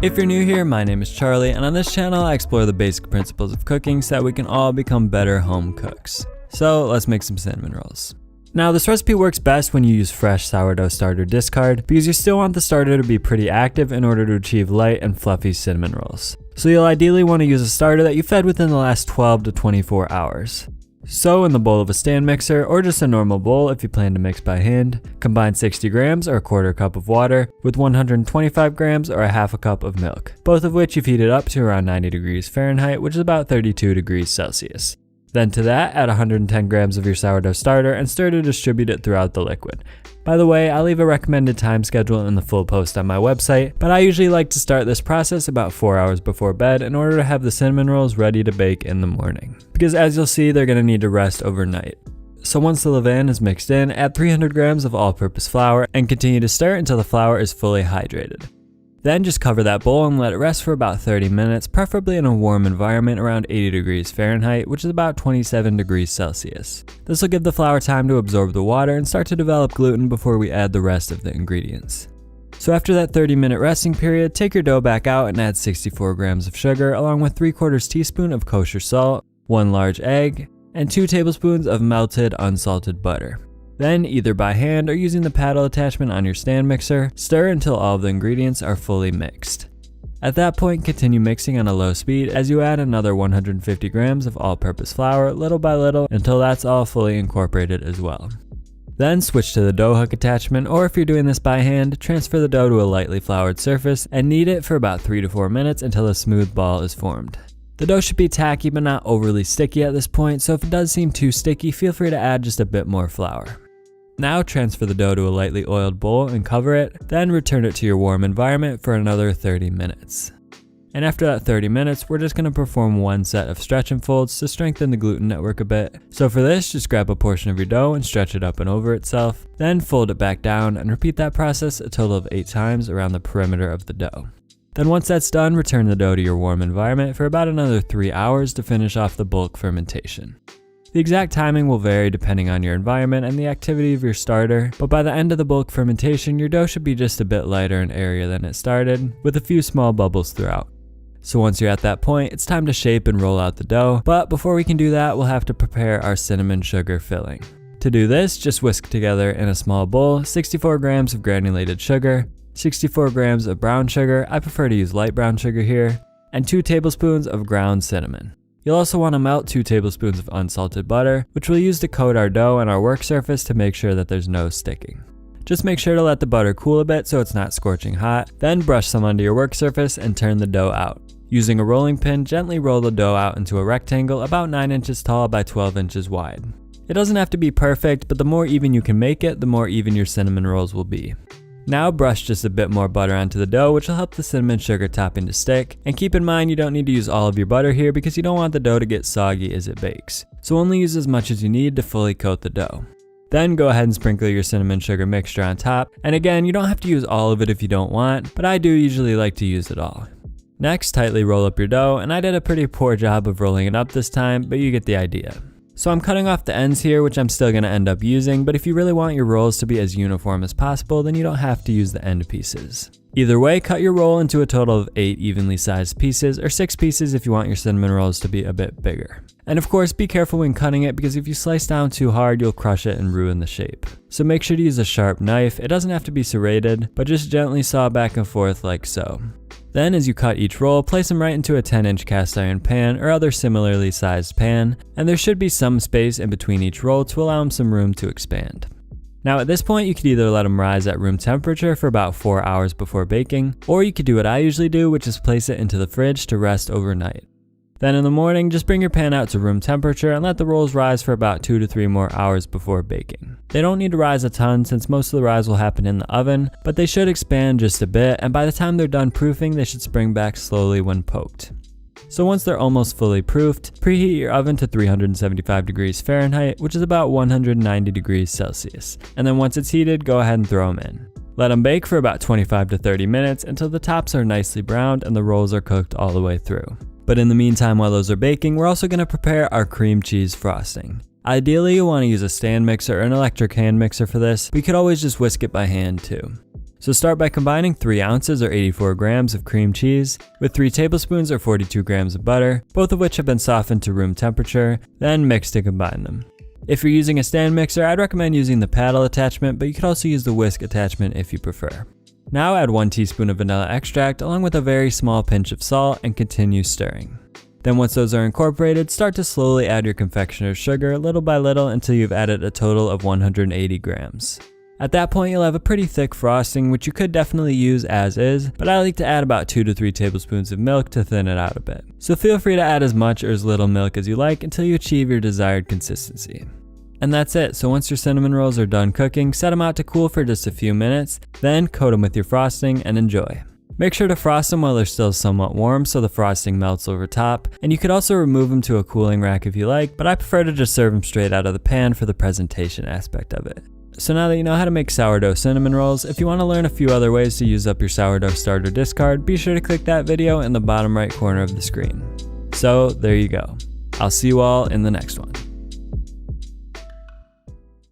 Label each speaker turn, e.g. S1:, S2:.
S1: If you're new here, my name is Charlie, and on this channel I explore the basic principles of cooking so that we can all become better home cooks. So let's make some cinnamon rolls. Now this recipe works best when you use fresh sourdough starter discard because you still want the starter to be pretty active in order to achieve light and fluffy cinnamon rolls. So you'll ideally want to use a starter that you fed within the last 12 to 24 hours. So in the bowl of a stand mixer, or just a normal bowl if you plan to mix by hand, combine 60 grams or a quarter cup of water with 125 grams or a half a cup of milk, both of which you've heated up to around 90 degrees Fahrenheit, which is about 32 degrees Celsius. Then to that, add 110 grams of your sourdough starter and stir to distribute it throughout the liquid. By the way, I'll leave a recommended time schedule in the full post on my website, but I usually like to start this process about 4 hours before bed in order to have the cinnamon rolls ready to bake in the morning. Because as you'll see, they're going to need to rest overnight. So once the levain is mixed in, add 300 grams of all-purpose flour and continue to stir until the flour is fully hydrated. Then just cover that bowl and let it rest for about 30 minutes, preferably in a warm environment around 80 degrees Fahrenheit, which is about 27 degrees Celsius. This will give the flour time to absorb the water and start to develop gluten before we add the rest of the ingredients. So after that 30-minute resting period, take your dough back out and add 64 grams of sugar along with 3/4 teaspoon of kosher salt, 1 large egg, and 2 tablespoons of melted unsalted butter. Then, either by hand or using the paddle attachment on your stand mixer, stir until all of the ingredients are fully mixed. At that point, continue mixing on a low speed as you add another 150 grams of all-purpose flour little by little until that's all fully incorporated as well. Then switch to the dough hook attachment, or if you're doing this by hand, transfer the dough to a lightly floured surface and knead it for about 3 to 4 minutes until a smooth ball is formed. The dough should be tacky but not overly sticky at this point, so if it does seem too sticky, feel free to add just a bit more flour. Now transfer the dough to a lightly oiled bowl and cover it, then return it to your warm environment for another 30 minutes. And after that 30 minutes, we're just going to perform one set of stretch and folds to strengthen the gluten network a bit. So for this, just grab a portion of your dough and stretch it up and over itself, then fold it back down and repeat that process a total of 8 times around the perimeter of the dough. Then once that's done, return the dough to your warm environment for about another 3 hours to finish off the bulk fermentation. The exact timing will vary depending on your environment and the activity of your starter, but by the end of the bulk fermentation, your dough should be just a bit lighter and airier than it started, with a few small bubbles throughout. So once you're at that point, it's time to shape and roll out the dough, but before we can do that, we'll have to prepare our cinnamon sugar filling. To do this, just whisk together in a small bowl 64 grams of granulated sugar, 64 grams of brown sugar, I prefer to use light brown sugar here, and 2 tablespoons of ground cinnamon. You'll also want to melt 2 tablespoons of unsalted butter, which we'll use to coat our dough and our work surface to make sure that there's no sticking. Just make sure to let the butter cool a bit so it's not scorching hot, then brush some onto your work surface and turn the dough out. Using a rolling pin, gently roll the dough out into a rectangle about 9 inches tall by 12 inches wide. It doesn't have to be perfect, but the more even you can make it, the more even your cinnamon rolls will be. Now brush just a bit more butter onto the dough, which will help the cinnamon sugar topping to stick, and keep in mind you don't need to use all of your butter here because you don't want the dough to get soggy as it bakes. So only use as much as you need to fully coat the dough. Then go ahead and sprinkle your cinnamon sugar mixture on top, and again, you don't have to use all of it if you don't want, but I do usually like to use it all. Next, tightly roll up your dough, and I did a pretty poor job of rolling it up this time, but you get the idea. So I'm cutting off the ends here, which I'm still going to end up using, but if you really want your rolls to be as uniform as possible, then you don't have to use the end pieces. Either way, cut your roll into a total of 8 evenly sized pieces, or 6 pieces if you want your cinnamon rolls to be a bit bigger. And of course, be careful when cutting it because if you slice down too hard, you'll crush it and ruin the shape. So make sure to use a sharp knife. It doesn't have to be serrated, but just gently saw back and forth like so. Then as you cut each roll, place them right into a 10-inch cast iron pan or other similarly sized pan, and there should be some space in between each roll to allow them some room to expand. Now at this point, you could either let them rise at room temperature for about 4 hours before baking, or you could do what I usually do, which is place it into the fridge to rest overnight. Then in the morning, just bring your pan out to room temperature and let the rolls rise for about 2 to 3 more hours before baking. They don't need to rise a ton since most of the rise will happen in the oven, but they should expand just a bit, and by the time they're done proofing, they should spring back slowly when poked. So once they're almost fully proofed, preheat your oven to 375 degrees Fahrenheit, which is about 190 degrees Celsius. And then once it's heated, go ahead and throw them in. Let them bake for about 25 to 30 minutes until the tops are nicely browned and the rolls are cooked all the way through. But in the meantime, while those are baking, we're also going to prepare our cream cheese frosting. Ideally, you'll want to use a stand mixer or an electric hand mixer for this, but you could always just whisk it by hand too. So start by combining 3 ounces or 84 grams of cream cheese with 3 tablespoons or 42 grams of butter, both of which have been softened to room temperature, then mix to combine them. If you're using a stand mixer, I'd recommend using the paddle attachment, but you could also use the whisk attachment if you prefer. Now add 1 teaspoon of vanilla extract along with a very small pinch of salt and continue stirring. Then once those are incorporated, start to slowly add your confectioner's sugar little by little until you've added a total of 180 grams. At that point, you'll have a pretty thick frosting, which you could definitely use as is, but I like to add about 2 to 3 tablespoons of milk to thin it out a bit. So feel free to add as much or as little milk as you like until you achieve your desired consistency. And that's it. So once your cinnamon rolls are done cooking, set them out to cool for just a few minutes, then coat them with your frosting and enjoy. Make sure to frost them while they're still somewhat warm so the frosting melts over top, and you could also remove them to a cooling rack if you like, but I prefer to just serve them straight out of the pan for the presentation aspect of it. So now that you know how to make sourdough cinnamon rolls, if you want to learn a few other ways to use up your sourdough starter discard, be sure to click that video in the bottom right corner of the screen. So there you go. I'll see you all in the next one.